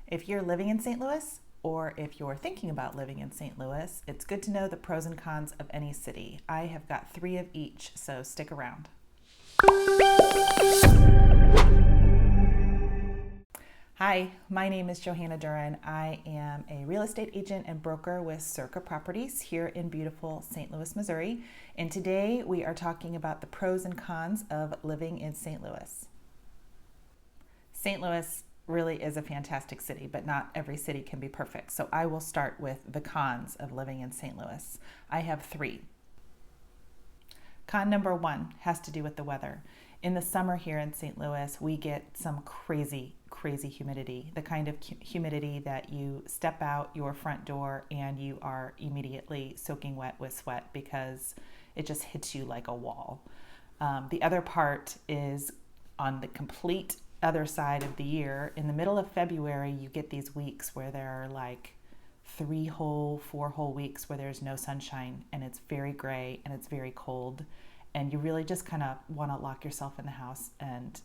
If you're living in St. Louis, or if you're thinking about living in St. Louis, it's good to know the pros and cons of any city. I have got 3 of each, so stick around. Hi, my name is Johanna Dueren. I am a real estate agent and broker with Circa Properties here in beautiful St. Louis, Missouri. And today we are talking about the pros and cons of living in St. Louis. St. Louis really is a fantastic city, but not every city can be perfect. So I will start with the cons of living in St. Louis. I have 3. Con number 1 has to do with the weather. In the summer here in St. Louis, we get some crazy humidity, the kind of humidity that you step out your front door and you are immediately soaking wet with sweat because it just hits you like a wall. The other part is on the complete other side of the year. In the middle of February, you get these weeks where there are like 4 whole weeks where there's no sunshine and it's very gray and it's very cold, and you really just kind of want to lock yourself in the house and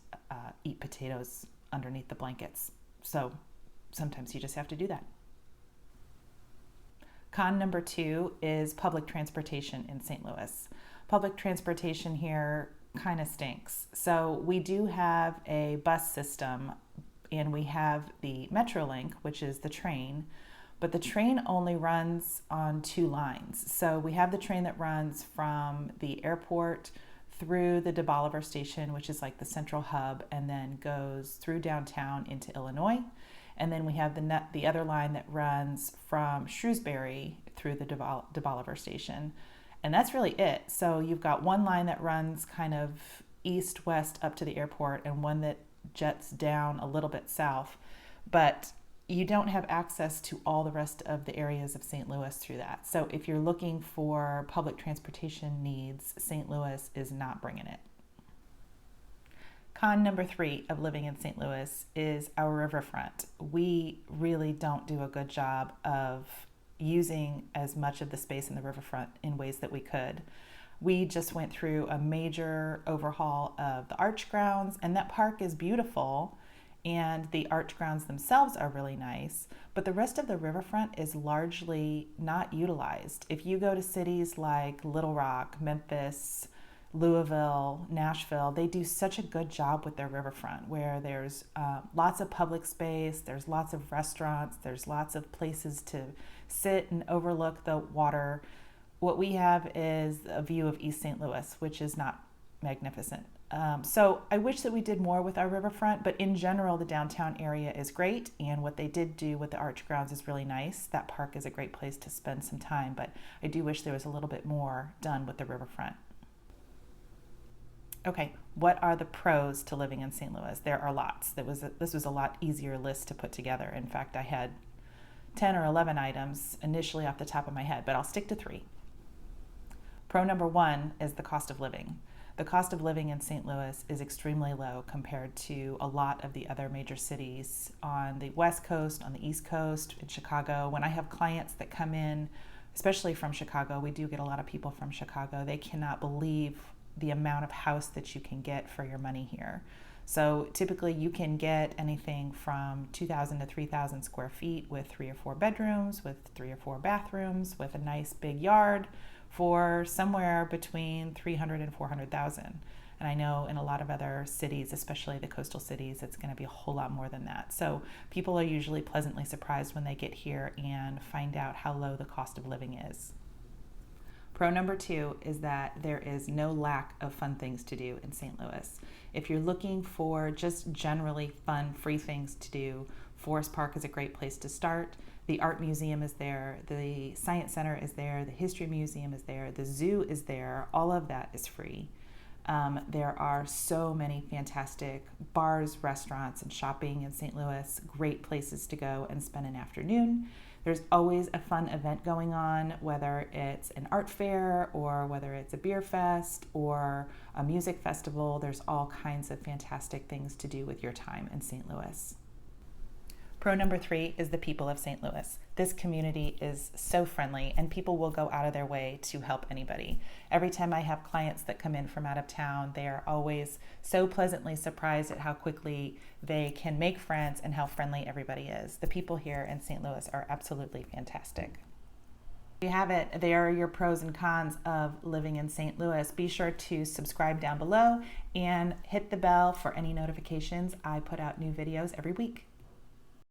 eat potatoes underneath the blankets. So sometimes you just have to do that. Con number 2 is public transportation in St. Louis. Public transportation here kind of stinks. So we do have a bus system and we have the Metrolink, which is the train, but the train only runs on 2 lines. So we have the train that runs from the airport through the de Bolivar station, which is like the central hub, and then goes through downtown into Illinois. And then we have the other line that runs from Shrewsbury through the de Bolivar station. And that's really it. So you've got one line that runs kind of east-west up to the airport and one that jets down a little bit south. But you don't have access to all the rest of the areas of St. Louis through that. So if you're looking for public transportation needs, St. Louis is not bringing it. Con number 3 of living in St. Louis is our riverfront. We really don't do a good job of using as much of the space in the riverfront in ways that we could. We just went through a major overhaul of the arch grounds, and that park is beautiful, and the arch grounds themselves are really nice, but the rest of the riverfront is largely not utilized. If you go to cities like Little Rock, Memphis, Louisville, Nashville, they do such a good job with their riverfront, where there's lots of public space, there's lots of restaurants, there's lots of places to sit and overlook the water. What we have is a view of East St. Louis, which is not magnificent. So I wish that we did more with our riverfront, but in general, the downtown area is great, and what they did do with the arch grounds is really nice. That park is a great place to spend some time, but I do wish there was a little bit more done with the riverfront. Okay, what are the pros to living in St. Louis? There are lots. This was a lot easier list to put together. In fact, I had 10 or 11 items initially off the top of my head, but I'll stick to 3. Pro number 1 is the cost of living. The cost of living in St. Louis is extremely low compared to a lot of the other major cities on the West Coast, on the East Coast, in Chicago. When I have clients that come in, especially from Chicago, we do get a lot of people from Chicago, they cannot believe the amount of house that you can get for your money here. So typically you can get anything from 2,000 to 3,000 square feet with 3 or 4 bedrooms, with 3 or 4 bathrooms, with a nice big yard for somewhere between 300 and 400,000. And I know in a lot of other cities, especially the coastal cities, it's going to be a whole lot more than that. So people are usually pleasantly surprised when they get here and find out how low the cost of living is. Pro number 2 is that there is no lack of fun things to do in St. Louis. If you're looking for just generally fun, free things to do, Forest Park is a great place to start. The Art Museum is there, the Science Center is there, the History Museum is there, the zoo is there, all of that is free. There are so many fantastic bars, restaurants, and shopping in St. Louis, great places to go and spend an afternoon. There's always a fun event going on, whether it's an art fair or whether it's a beer fest or a music festival. There's all kinds of fantastic things to do with your time in St. Louis. Pro number 3 is the people of St. Louis. This community is so friendly, and people will go out of their way to help anybody. Every time I have clients that come in from out of town, they are always so pleasantly surprised at how quickly they can make friends and how friendly everybody is. The people here in St. Louis are absolutely fantastic. You have it. There are your pros and cons of living in St. Louis. Be sure to subscribe down below and hit the bell for any notifications. I put out new videos every week.